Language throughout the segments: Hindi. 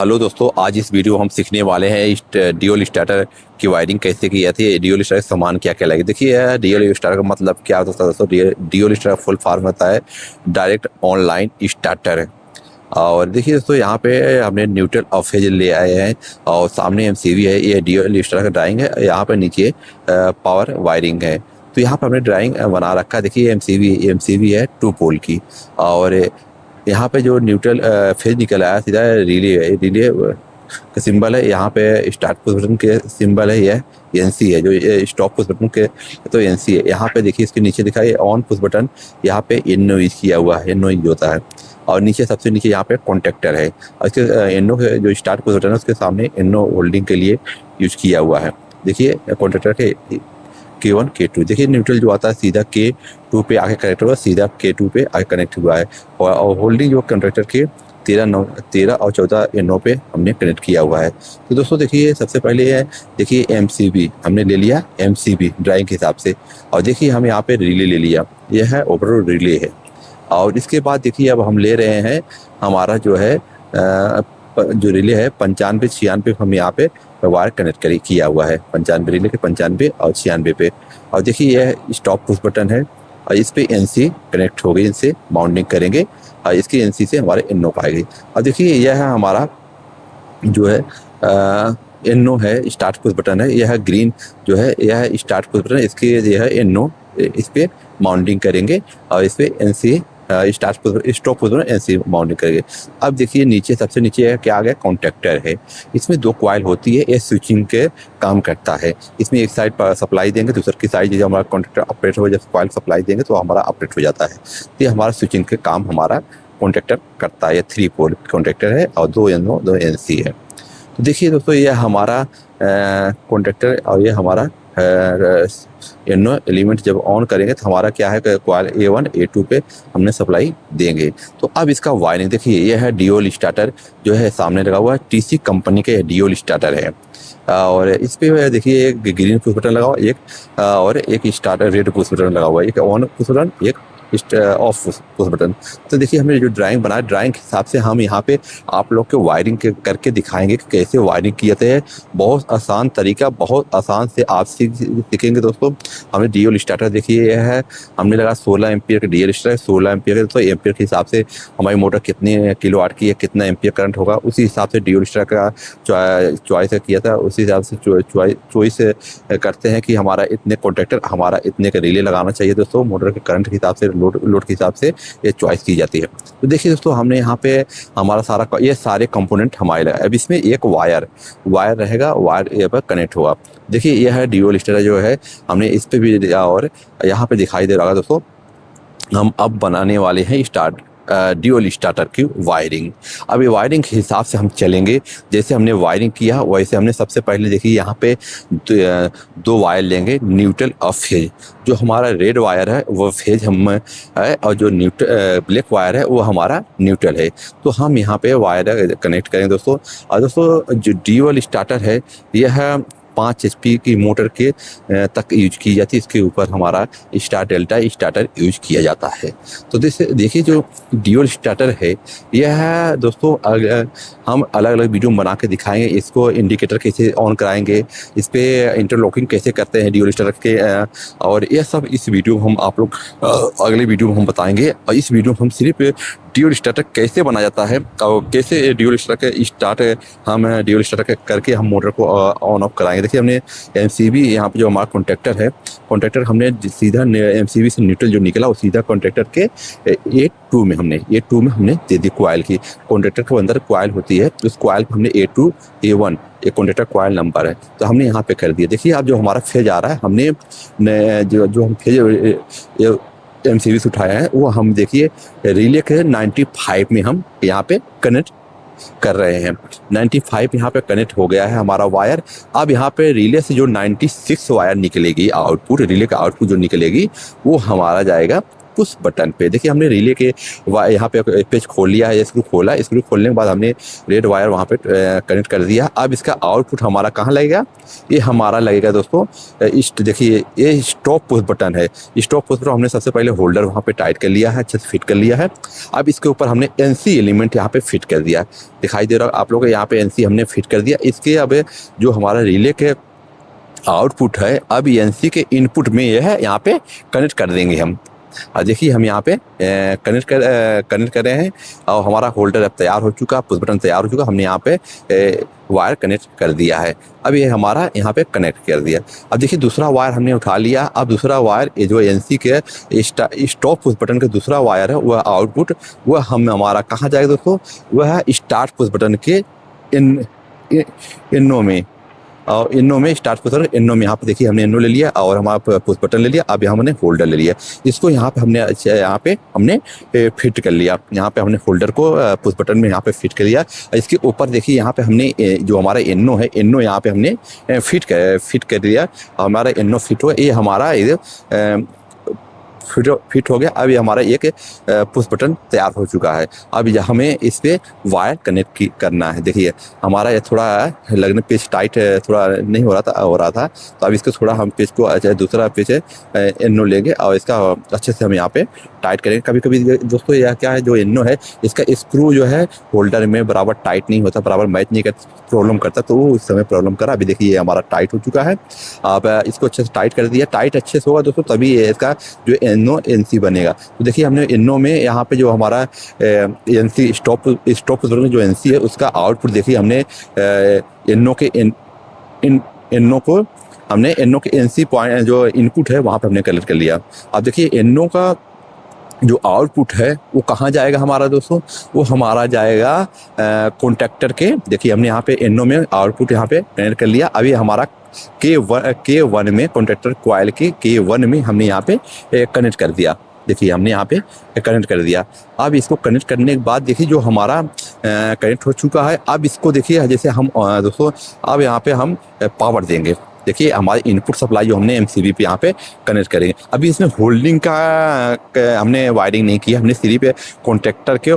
हेलो दोस्तों, आज इस वीडियो हम सीखने वाले हैं ड्यूल स्टार्टर की वायरिंग कैसे की जाती है। ड्यूल स्टार्टर सामान क्या क्या लगेगा। देखिए, ड्यूल स्टार्टर का मतलब क्या होता है दोस्तों। ड्यूल स्टार्टर फुल फॉर्म होता है डायरेक्ट ऑनलाइन स्टार्टर। और देखिए दोस्तों, यहाँ पे हमने न्यूट्रल और फेज ले आए हैं और सामने एमसीबी है। ये ड्यूल स्टार्टर का ड्राइंग है। यहाँ पे नीचे पावर वायरिंग है। तो यहाँ पर हमने ड्राइंग बना रखा है। देखिए एमसीबी है 2 पोल की। और यहाँ पे जो न्यूट्रल फेज निकल आया सीधा रिले है। रिले का सिंबल है। यहाँ पे स्टार्ट पुश बटन के सिंबल है। यह एनसी है। जो स्टॉप पुश बटन के तो एनसी है। यहाँ पे देखिए इसके नीचे दिखा है ऑन पुश बटन। यहाँ पे एनो यूज किया हुआ है। एनो यूज होता है। और नीचे सबसे नीचे यहाँ पे कॉन्टेक्टर है। और इसके एनो के जो स्टार्ट पुश बटन है उसके सामने एनो होल्डिंग के लिए यूज किया हुआ है। देखिए कॉन्टेक्टर के K1 K2 देखिए न्यूट्रल जो आता है सीधा K2 पे आके कनेक्ट हुआ, सीधा K2 पे आके कनेक्ट हुआ है। और होल्डिंग जो कंडक्टर के 13 और 14 या 9 पे हमने कनेक्ट किया हुआ है। तो दोस्तों देखिए, सबसे पहले है देखिए एमसीबी हमने ले लिया। एमसीबी ड्राइंग के हिसाब से। और देखिए हम यहाँ पे रिले ले लिया। यह है ओवरऑल रिले है। और इसके बाद देखिए अब हम ले रहे हैं हमारा जो है जो रिले है 95 96 हम यहाँ पे वायर कनेक्ट किया हुआ है। 95 रिले के 95 और 96 पे। और देखिए यह स्टॉप पुश बटन है। और इस पे एनसी कनेक्ट हो गई। इनसे माउंटिंग करेंगे और इसकी एनसी से हमारे एनो पाएगी। और देखिए यह है हमारा जो है एनो है। स्टार्ट पुश बटन है। यह ग्रीन जो है यह स्टार्ट पुश बटन। इसके यह है एनो। इस पे माउंटिंग करेंगे और इस पे NC stop push button NC mounting करेंगे। अब देखिए नीचे सबसे नीचे है क्या आ गया, कॉन्टेक्टर है। इसमें 2 कॉइल होती है। ये स्विचिंग के काम करता है। इसमें एक साइड पर सप्लाई देंगे, दूसरी की साइड जब हमारा कॉन्टेक्टर ऑपरेट हो, जब कॉइल सप्लाई देंगे तो हमारा ऑपरेट हो जाता है। तो ये हमारा स्विचिंग के काम हमारा कॉन्टेक्टर करता है। ये 3 पोल कॉन्टेक्टर है और 2 एनो 2 एनसी है। तो देखिए दोस्तों, ये हमारा कॉन्टेक्टर और ये हमारा एनो एलिमेंट जब ऑन करेंगे तो हमारा क्या है, कॉइल A1 A2 पे हमने सप्लाई देंगे। तो अब इसका वायरिंग देखिए, ये है ड्यूल स्टार्टर जो है सामने लगा हुआ है। TC कंपनी के ड्यूल स्टार्टर है। और इस पे देखिए एक ग्रीन पुश बटन लगा हुआ, एक और एक स्टार्टर रेड पुश बटन लगा हुआ है। एक ऑन पुश बटन, एक ऑफ पुश बटन। तो देखिए हमने जो ड्राइंग बनाया, ड्राइंग के हिसाब से हम यहाँ पे आप लोग के वायरिंग करके दिखाएंगे कि कैसे वायरिंग किए थे। बहुत आसान तरीका, बहुत आसान से आप सीखेंगे दोस्तों। हमने ड्यूल स्टार्टर देखिए यह है। हमने लगा 16 एम्पियर का ड्यूल स्टार्टर। 16 एम्पियर तो एम्पियर के हिसाब से हमारी मोटर कितने किलोवाट की है, कितना एम्पियर करंट होगा, उसी हिसाब से ड्यूल स्टार्टर का चॉइस किया था। उसी हिसाब से चॉइस करते हैं कि हमारा इतने कॉन्ट्रैक्टर, हमारा इतने का रिले लगाना चाहिए दोस्तों। मोटर के करंट के हिसाब से, लोड के हिसाब से ये चॉइस की जाती है। तो देखिए दोस्तों, हमने यहाँ पे हमारा सारा ये सारे कंपोनेंट हमारे लगे। अब इसमें एक वायर रहेगा, वायर ये पर कनेक्ट होगा। देखिए यह है ड्यूल स्टार्टर जो है हमने इस पे भी दिया। और यहाँ पे दिखाई दे रहा होगा दोस्तों, हम अब बनाने वाले हैं ड्यूल स्टार्टर की वायरिंग। अब ये वायरिंग के हिसाब से हम चलेंगे। जैसे हमने वायरिंग किया वैसे हमने सबसे पहले देखिए यहाँ पे 2 वायर लेंगे, न्यूट्रल और फेज। जो हमारा रेड वायर है वो फेज हम है और जो ब्लैक वायर है वो हमारा न्यूट्रल है। तो हम यहाँ पे वायर कनेक्ट करेंगे दोस्तों। और दोस्तों जो ड्यूल स्टार्टर है यह 5 HP की मोटर के तक यूज की जाती है। इसके ऊपर हमारा डेल्टा स्टार्टर यूज किया जाता है। तो देखिए जो ड्यूल स्टार्टर है यह दोस्तों हम अलग अलग वीडियो बना के दिखाएंगे। इसको इंडिकेटर कैसे ऑन कराएंगे, इस पे इंटरलॉकिंग कैसे करते हैं ड्यूल स्टार्टर के, और यह सब इस वीडियो में हम आप लोग अगले वीडियो में हम बताएंगे। और इस वीडियो में हम सिर्फ ड्यूल स्टार्टर कैसे बनाया जाता है और कैसे ड्यूल स्टार्टर हम ड्यूल स्टार्टर करके हम मोटर को ऑन ऑफ कराएंगे। देखिए हमने एमसीबी यहाँ पे जो हमारा कॉन्ट्रैक्टर है, कॉन्ट्रैक्टर हमने सीधा एमसीबी से न्यूट्रल जो निकला वो सीधा कॉन्ट्रैक्टर के A2 में हमने दे दी कॉइल की। कॉन्ट्रैक्टर के अंदर कॉइल होती है, उस कॉइल को हमने A2 A1 एक कॉन्ट्रैक्टर कॉइल नंबर है तो हमने यहाँ पे कर दिया। देखिए अब जो हमारा फेज आ रहा है, हमने जो हम फेज एमसीबी से उठाया है वो हम देखिए रिले के 95 में हम यहाँ पे कनेक्ट कर रहे हैं। 95 यहाँ पे कनेक्ट हो गया है हमारा वायर। अब यहाँ पे रिले से जो 96 वायर निकलेगी आउटपुट, रिले का आउटपुट जो निकलेगी वो हमारा जाएगा पुश बटन पे। देखिए हमने रिले के यहाँ पे पेज खोल लिया है, स्क्रू खोला, स्क्रू खोलने के बाद हमने रेड वायर वहाँ पे कनेक्ट कर दिया। अब इसका आउटपुट हमारा कहाँ लगेगा, ये हमारा लगेगा दोस्तों देखिए ये स्टॉप पुश बटन है। स्टॉप पुश बटन हमने सबसे पहले होल्डर वहाँ पे टाइट कर लिया है, अच्छे से फिट कर लिया है। अब इसके ऊपर हमने एनसी एलिमेंट यहाँ पे फिट कर दिया, दिखाई दे रहा है आप लोगों को, यहाँ पे एनसी हमने फिट कर दिया। इसके अब जो हमारा रिले के आउटपुट है अब एनसी के इनपुट में ये है, यहाँ पे कनेक्ट कर देंगे हम। देखिए हम यहाँ पे कनेक्ट कर रहे हैं और हमारा होल्डर अब तैयार हो चुका, पुश बटन तैयार हो चुका, हमने यहाँ पे वायर कनेक्ट कर दिया है। अब ये हमारा यहाँ पे कनेक्ट कर दिया। अब देखिए दूसरा वायर हमने उठा लिया। अब दूसरा वायर ये जो एनसी के स्टॉप पुश बटन का दूसरा वायर है वह आउटपुट वह हमारा कहाँ जाएगा दोस्तों, वह है स्टार्ट पुश बटन के इनों में, और इनो में स्टार्ट पुश बटन, इनो में यहाँ पे देखिए हमने इनो ले लिया और हमारा पुश बटन ले लिया। अब हमने होल्डर ले लिया, इसको यहाँ पे हमने फिट कर लिया। यहाँ पे हमने होल्डर को पुश बटन में यहाँ पे फिट कर लिया। इसके ऊपर देखिए यहाँ पे हमने जो हमारा इनो है, इनो यहाँ पे हमने फिट कर दिया। हमारा इनो फिट हुआ, ये हमारा फिट हो गया। अब ये हमारा एक पुश बटन तैयार हो चुका है। अब हमें इस पे वायर कनेक्ट करना है। देखिए हमारा ये थोड़ा लगने पेज टाइट थोड़ा नहीं हो रहा था, तो अब इसको थोड़ा हम पेज को दूसरा पेज एनो लेंगे और इसका अच्छे से हम यहाँ पे टाइट करेंगे। कभी कभी दोस्तों यह क्या है, जो एनो है इसका स्क्रू जो है होल्डर में बराबर टाइट नहीं होता, बराबर मैच नहीं करता, प्रॉब्लम करता, तो वो उस समय प्रॉब्लम करा। अभी देखिए ये हमारा टाइट हो चुका है। अब इसको अच्छे से टाइट कर दिया। टाइट अच्छे से होगा दोस्तों तभी इसका जो एनो एनसी बनेगा। तो देखिए हमने इनो में यहाँ पे जो हमारा एनसी स्टॉप जो एनसी है उसका आउटपुट देखिए हमने इनो के एनसी पॉइंट जो इनपुट है वहाँ पे हमने कनेक्ट कर लिया। अब देखिए इनो का जो आउटपुट है वो कहाँ जाएगा हमारा दोस्तों, वो हमारा जाएगा कॉन्टैक्टर के। देखिए हमने यहाँ पे इनो में आउटपुट यहाँ पे कनेक्ट कर लिया। अभी हमारा K1 में कॉन्टैक्टर कॉइल के K1 में हमने यहाँ पे कनेक्ट कर दिया। देखिए हमने यहाँ पे कनेक्ट कर दिया। अब इसको कनेक्ट करने के बाद देखिए जो हमारा कनेक्ट हो चुका है। अब इसको देखिए जैसे हम दोस्तों अब यहाँ पे हम पावर देंगे। देखिए हमारी इनपुट सप्लाई जो हमने एमसीबी पे यहाँ पे कनेक्ट करेंगे। अभी इसमें होल्डिंग का हमने वायरिंग नहीं किया, हमने सिर्फ कॉन्टैक्टर के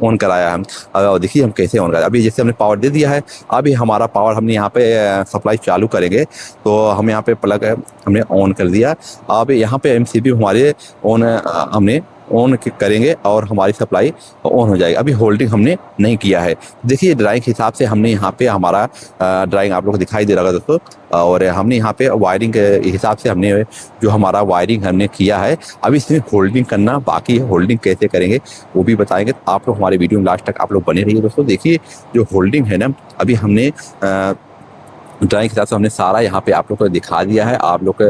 ऑन कराया है। और देखिए हम कैसे ऑन कराए। अभी जैसे हमने पावर दे दिया है, अभी हमारा पावर हमने यहाँ पे सप्लाई चालू करेंगे तो हम यहाँ पे प्लग हमने ऑन कर दिया। अब यहाँ पे एमसीबी हमारे हमने ऑन करेंगे और हमारी सप्लाई ऑन हो जाएगी। अभी होल्डिंग हमने नहीं किया है। देखिए ड्राइंग के हिसाब से हमने यहाँ पे हमारा ड्राइंग आप लोग को दिखाई दे रहा होगा दोस्तों, और हमने यहाँ पे वायरिंग के हिसाब से हमने जो हमारा वायरिंग हमने किया है। अभी इसमें होल्डिंग करना बाकी है, होल्डिंग कैसे करेंगे वो भी बताएंगे। आप लोग हमारे वीडियो में लास्ट तक आप लोग बने रहिए दोस्तों। देखिए जो होल्डिंग है ना, अभी हमने ड्राइंग के हिसाब से हमने सारा यहाँ पे आप लोग को दिखा दिया है आप लोग।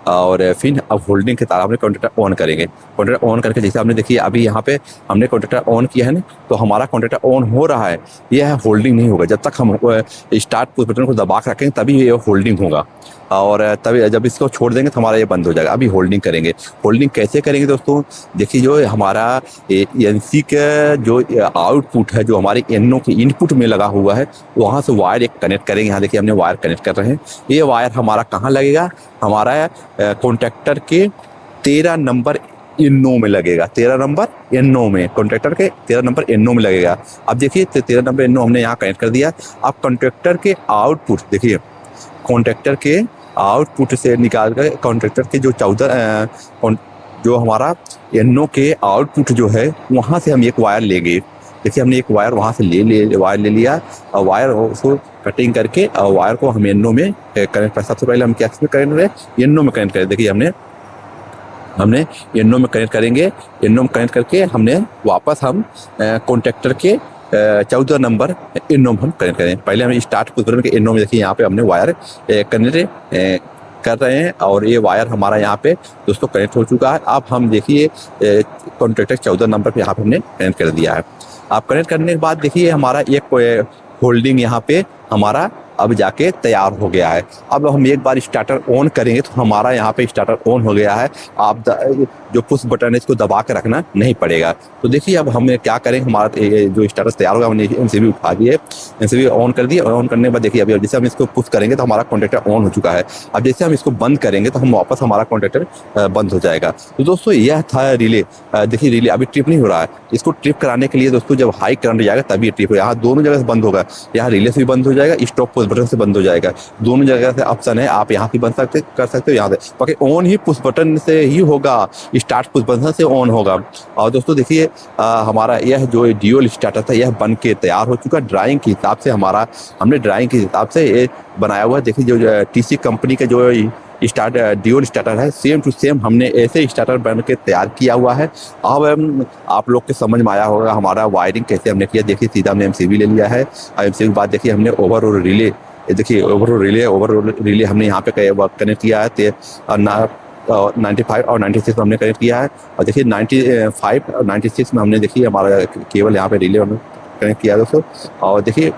और फिर अब होल्डिंग के तार हमने कॉन्टैक्टर ऑन करेंगे। कॉन्टैक्टर ऑन करके जैसे हमने देखिए अभी यहाँ पे हमने कॉन्टैक्टर ऑन किया है ना, तो हमारा कॉन्टैक्टर ऑन हो रहा है। यह होल्डिंग नहीं होगा जब तक हम स्टार्ट पुश बटन को दबा कर रखेंगे, तभी ये होल्डिंग होगा। और तभी जब इसको छोड़ देंगे तो हमारा ये बंद हो जाएगा। अभी होल्डिंग करेंगे। होल्डिंग कैसे करेंगे दोस्तों, देखिए जो हमारा एनसी का जो आउटपुट है जो हमारे एनो के इनपुट में लगा हुआ है, वहाँ से वायर एक कनेक्ट करेंगे। यहाँ देखिए हमने वायर कनेक्ट कर रहे हैं। ये वायर हमारा कहाँ लगेगा, हमारा कॉन्टैक्टर के 13 नंबर इनो में लगेगा। 13 नंबर इनो में, कॉन्टैक्टर के 13 नंबर इनो में लगेगा। अब देखिए 13 नंबर इनो हमने यहाँ कनेक्ट कर दिया। अब कॉन्टैक्टर के आउटपुट देखिए, कॉन्टैक्टर के आउटपुट से निकाल कर कॉन्टैक्टर के जो 14 जो हमारा एनो के आउटपुट जो है वहाँ से हम एक वायर लेंगे। देखिए हमने एक वायर वहाँ से वायर ले लिया और वायर उसको कटिंग करके और वायर को हम एनो में कनेक्ट कर। सबसे पहले हम क्या में कनेक्ट करें, एनो में कनेक्ट करें। देखिए हमने एनो में कनेक्ट करेंगे। एनो में कनेक्ट करके हमने वापस हम कॉन्टैक्टर के 14 नंबर एनो में हम कनेक्ट करें। पहले हम स्टार्ट पुश बटन के एनो में देखिए यहाँ पे हमने वायर कनेक्ट कर रहे हैं और ये वायर हमारा यहाँ पे दोस्तों कनेक्ट हो चुका है। अब हम देखिए कॉन्टैक्टर 14 नंबर पे यहाँ पे हमने कनेक्ट कर दिया है। आप कनेक्ट करने के बाद देखिए हमारा एक होल्डिंग यहाँ पे हमारा अब जाके तैयार हो गया है। अब हम एक बार स्टार्टर ऑन करेंगे तो हमारा यहाँ पे स्टार्टर ऑन हो गया है। आप जो पुश बटन है इसको दबा के रखना नहीं पड़ेगा। तो देखिए अब हम क्या करें, हमारा जो स्टार्टर तैयार होगा हमने एमसीबी उठा दिए, एमसीबी ऑन कर दिए। ऑन करने के बाद देखिए अभी जैसे हम इसको पुश करेंगे तो हमारा कॉन्ट्रैक्टर ऑन हो चुका है। अब जैसे हम इसको बंद करेंगे तो हम वापस हमारा कॉन्ट्रैक्टर बंद हो जाएगा। तो दोस्तों यह था रिले। देखिए रिले अभी ट्रिप नहीं हो रहा है। इसको ट्रिप कराने के लिए दोस्तों जब हाई करंट जाएगा तभी ट्रिप हो। यहाँ दोनों जगह से बंद होगा, यहाँ रिले से भी बंद हो जाएगा, स्टॉप पुश बटन से बंद हो जाएगा। दोनों जगह से ऑप्शन है, आप यहाँ भी बंद कर सकते हो यहाँ से। बाकी ऑन ही पुश बटन से ही होगा, स्टार्ट पुश बटन से ऑन होगा। और दोस्तों देखिए हमारा यह जो ड्यूल स्टार्टर था यह बन के तैयार हो चुका। ड्राइंग के हिसाब से हमने ड्राइंग के हिसाब से ये बनाया हुआ है। देखिए जो टीसी कंपनी का जो ड्यूल स्टार्टर है सेम टू सेम हमने ऐसे स्टार्टर बन के तैयार किया हुआ है। अब आप लोग के समझ में आया होगा हमारा वायरिंग कैसे हमने किया। देखिए सीधा हमने एमसीबी ले लिया है और एमसीबी के बाद देखिए हमने ओवरऑल रिले, देखिए ओवरऑल रिले हमने यहाँ पे कनेक्ट किया है। 95 और 96 में हमने कनेक्ट किया है। और देखिए 95 और 96 में हमने देखिए हमारा केवल यहाँ पे रिले हमने कनेक्ट किया है दोस्तों। और देखिए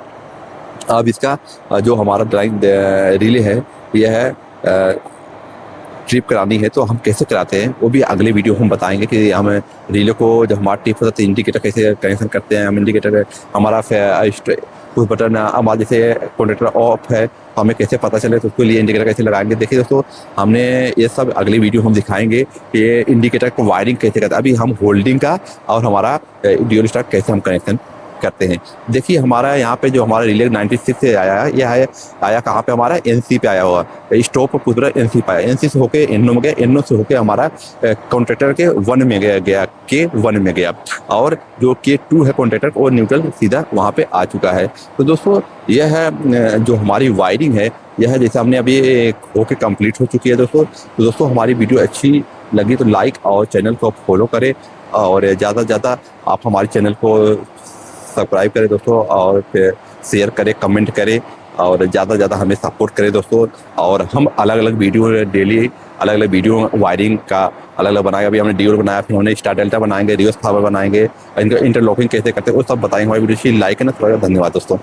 अब इसका जो हमारा ड्राइंग रिले है यह है ट्रिप करानी है तो हम कैसे कराते हैं वो भी अगले वीडियो हम बताएंगे कि हम रिले को जब हमारा ट्रिप होता है तो इंडिकेटर कैसे कनेक्शन करते हैं। हम इंडिकेटर हमारा कुछ बटन हमारा जैसे कॉन्ट्रैक्टर ऑफ है तो हमें कैसे पता चले तो उसके लिए इंडिकेटर कैसे लगाएंगे। देखिए दोस्तों हमने ये सब अगले वीडियो हम दिखाएंगे कि इंडिकेटर को वायरिंग कैसे करते हैं। अभी हम होल्डिंग का और हमारा ड्यूल स्टार कैसे हम कनेक्शन करते हैं। देखिए हमारा यहाँ पे जो हमारा रिले 96 से आया है, यह है आया कहाँ पे, हमारा एनसी पे आया हुआ स्टॉप पर पूरा एनसी पे आया। एनसी से होके एनओ में गया, एनओ से होके हमारा कॉन्ट्रैक्टर के 1 में गया K1 में गया। और जो K2 है कॉन्ट्रैक्टर वो न्यूट्रल सीधा वहाँ पे आ चुका है। तो दोस्तों यह है जो हमारी वायरिंग है, यह जैसे हमने अभी होके कंप्लीट हो चुकी है दोस्तों। तो दोस्तों हमारी वीडियो अच्छी लगी तो लाइक और चैनल को फॉलो करें और ज़्यादा से ज़्यादा आप हमारे चैनल को सब्सक्राइब करें दोस्तों और फिर शेयर करें, कमेंट करें और ज़्यादा से ज़्यादा हमें सपोर्ट करें दोस्तों। और हम अलग अलग वीडियो डेली अलग अलग वीडियो वायरिंग का अलग अलग बनाएगा। अभी हमने ड्यूल बनाया, फिर हमने स्टार डेल्टा बनाएंगे, रिवर्स फावर बनाएंगे, इनका इंटरलॉकिंग कैसे करते हैं वो सब बताएंगे हमारी वीडियो। लाइक है ना, थोड़ा धन्यवाद दोस्तों।